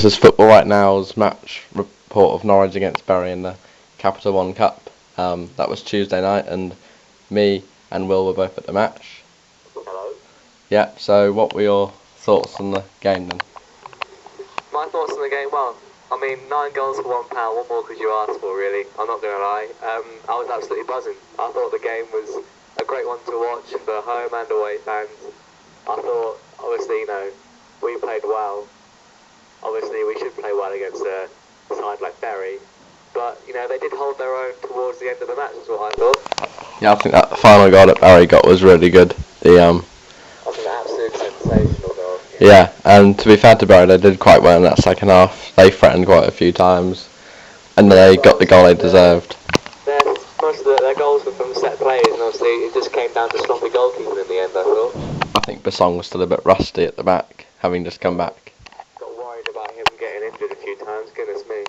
This is football right now's match report of Norwich against Bury in the Capital One Cup. That was Tuesday night, and me and Will were both at the match. Hello. Yeah, so what were your thoughts on the game then? My thoughts on the game, well, I mean, 9 goals for £1, what more could you ask for, really? I'm not going to lie. I was absolutely buzzing. I thought the game was a great one to watch for home and away fans. I thought, obviously, we played well. Obviously, we should play well against a side like Bury. But, they did hold their own towards the end of the match, is what I thought. Yeah, I think that final goal that Bury got was really good. I think an absolute sensational goal. Yeah, and to be fair to Bury, they did quite well in that second half. They threatened quite a few times, and they got the goal they deserved. Most of their goals were from set plays, and obviously it just came down to sloppy goalkeeping in the end, I thought. I think Basong was still a bit rusty at the back, having just come back. Got worried about him getting injured a few times, goodness me.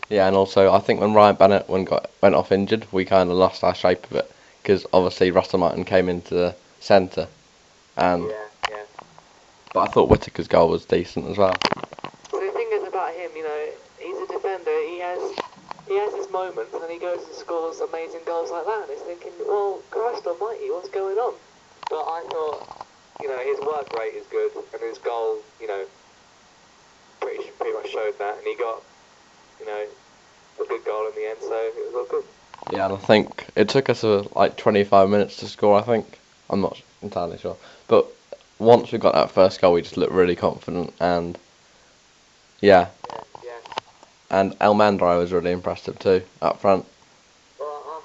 Yeah, and also I think when Ryan Bennett went off injured, we kind of lost our shape of it, because obviously Russell Martin came into the centre, and Yeah. but I thought Whittaker's goal was decent as well. So the thing is about him, he's a defender. He has his moments, and he goes and scores amazing goals like that. And he's thinking, well, Christ Almighty, what's going on? But I thought, his work rate is good, and his goal, pretty much showed that, and he got, a good goal in the end, so it was all good. Yeah, and I think it took us like 25 minutes to score, I think. I'm not entirely sure. But once we got that first goal, we just looked really confident, and yeah. And El Mandrai was really impressive too, up front. Well, I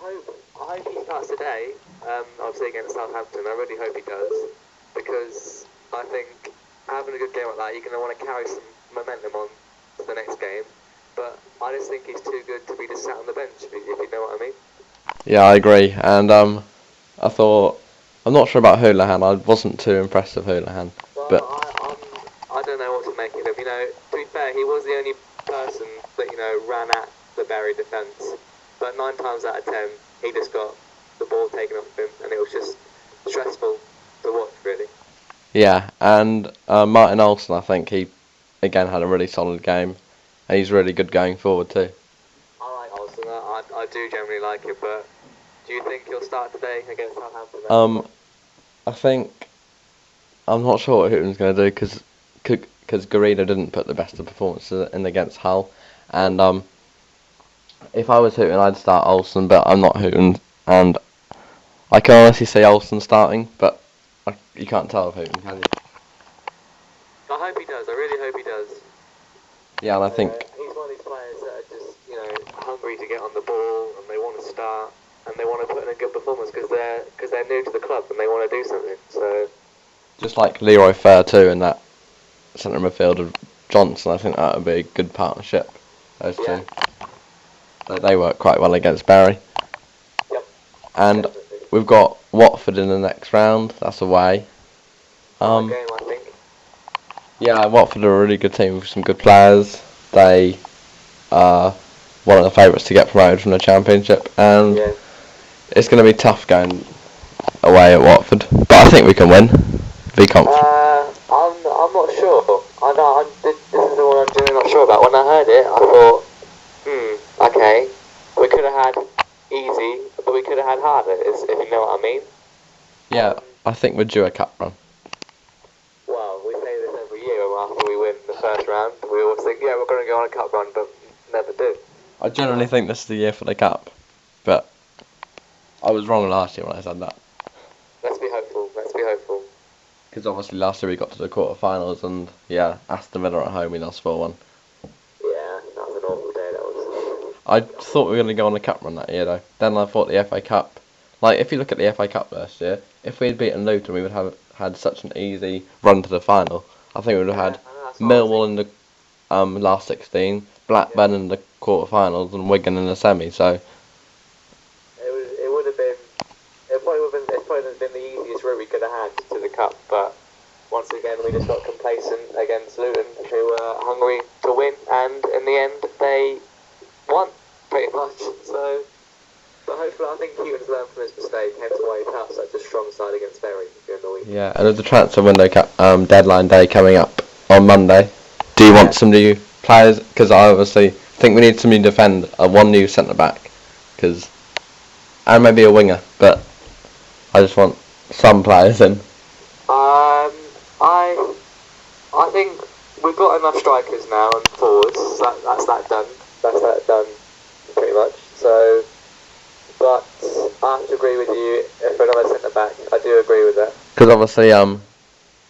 hope he starts today, obviously against Southampton. I really hope he does, because I think having a good game like that, you're going to want to carry some momentum on to the next game. But I just think he's too good to be just sat on the bench, if you know what I mean. Yeah, I agree. And I thought, I'm not sure about Houlihan. I wasn't too impressed with Houlihan. Well, but I don't know what to make of him. To be fair, he was the only person that ran at the Bury defence. But 9 times out of 10, he just got the ball taken off him, and it was just stressful to watch, really. Yeah, and Martin Olsen, I think he again had a really solid game. And he's really good going forward too. I like Olsen. I do generally like him, but do you think he'll start today against Southampton? I think I'm not sure what Houghton's going to do because Garrido didn't put the best of performances in against Hull, and if I was Houghton, I'd start Olsen, but I'm not Houghton, and I can honestly say Olsen starting, but you can't tell with Houghton, can you? I hope he does. I really hope he does. Yeah, and I think he's one of these players that are just, hungry to get on the ball, and they want to start, and they want to put in a good performance because they're new to the club and they want to do something. So just like Leroy Fair too, in that centre midfield of Johnson, I think that would be a good partnership. Those two, they work quite well against Bury. Yep. And definitely. We've got Watford in the next round. That's away. Game, I think. Yeah, Watford are a really good team with some good players. They are one of the favourites to get promoted from the Championship, and it's going to be tough going away at Watford. But I think we can win. Be confident. I'm not sure. This is the one I'm really not sure about. When I heard it, I thought, okay, we could have had easy, but we could have had harder, if you know what I mean. Yeah, I think we're due a cup run. Well, we say this every year after we win the first round. We always think, we're going to go on a cup run, but never do. I generally think this is the year for the cup, but I was wrong last year when I said that. Let's be hopeful. Because obviously last year we got to the quarter-finals, and Aston Villa at home we lost 4-1. Yeah, that was an awful day, that was. I thought we were going to go on a cup run that year though. Then I thought the FA Cup, like if you look at the FA Cup last year, if we had beaten Luton we would have had such an easy run to the final. I think we would have had Millwall in the last 16, Blackburn in the quarter-finals, and Wigan in the semi. So it would have been. It probably would have been the easiest route we could have had to the cup. But once again, we just got complacent against Luton, who were hungry to win, and in the end, they won pretty much. So, but hopefully, I think Houghton's learned from his mistake. Hence why he put up such a strong side against Bury during the week. Yeah, and there's the transfer window deadline day coming up on Monday. Do you want some new players, because I obviously think we need some new defender, one new centre back, and maybe a winger, but I just want some players in. I think we've got enough strikers now and forwards. That's that done. That's that done, pretty much. So, but I have to agree with you. For another centre back, I do agree with that. Because obviously,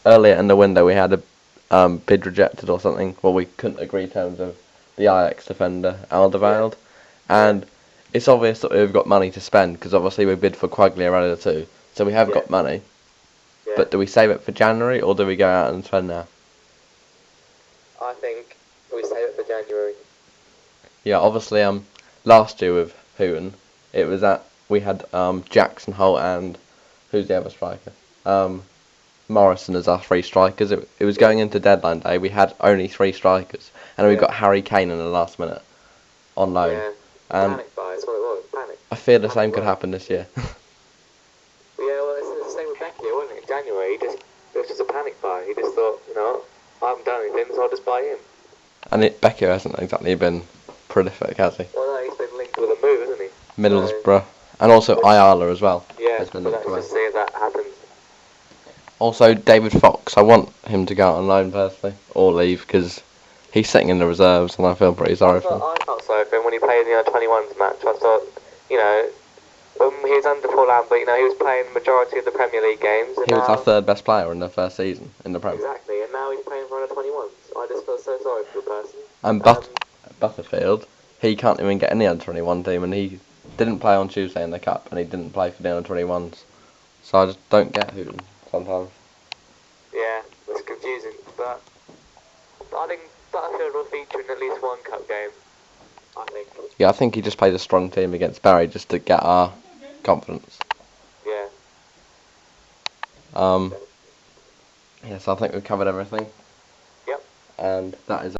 earlier in the window we had a bid rejected or something. Well, we couldn't agree terms of the Ajax defender Alderweireld, and it's obvious that we've got money to spend because obviously we bid for Quagliarella too. So we have got money. Yeah. But do we save it for January or do we go out and spend now? I think we save it for January. Yeah, obviously, last year with Hooten, it was we had Jackson, Holt, and who's the other striker? Morrison as our three strikers. It was going into deadline day. We had only 3 strikers, and we got Harry Kane in the last minute on loan. Yeah, And panic buy. That's what it was. Panic. I fear the same could happen this year. Yeah, well, it's the same with Becky, wasn't it? In January, it was just a panic buy. He just thought, I haven't done anything, so I'll just buy him. And Becchio hasn't exactly been prolific, has he? Well, no, he's been linked with a move, hasn't he? Middlesbrough. And also Ayala as well. Yeah, has been but linked let's away. just see if that happens. Also, David Fox. I want him to go out on loan personally, or leave, because he's sitting in the reserves, and I feel pretty sorry for him. I felt sorry for him when he played in the 21s match. I thought, when he was under Paul Lambert, he was playing the majority of the Premier League games. And He was our 3rd best player in the first season in the Premier. Exactly, and now he's playing for under 21s. I just feel so sorry for the person. And Butterfield, he can't even get in the under 21 team, and he didn't play on Tuesday in the Cup, and he didn't play for the under 21s. So I just don't get Hooten sometimes. Yeah, it's confusing, but I think Butterfield will feature in at least one Cup game. I think. Yeah, I think he just played a strong team against Barry just to get our confidence. Yeah. Yes, I think we've covered everything. Yep. And that is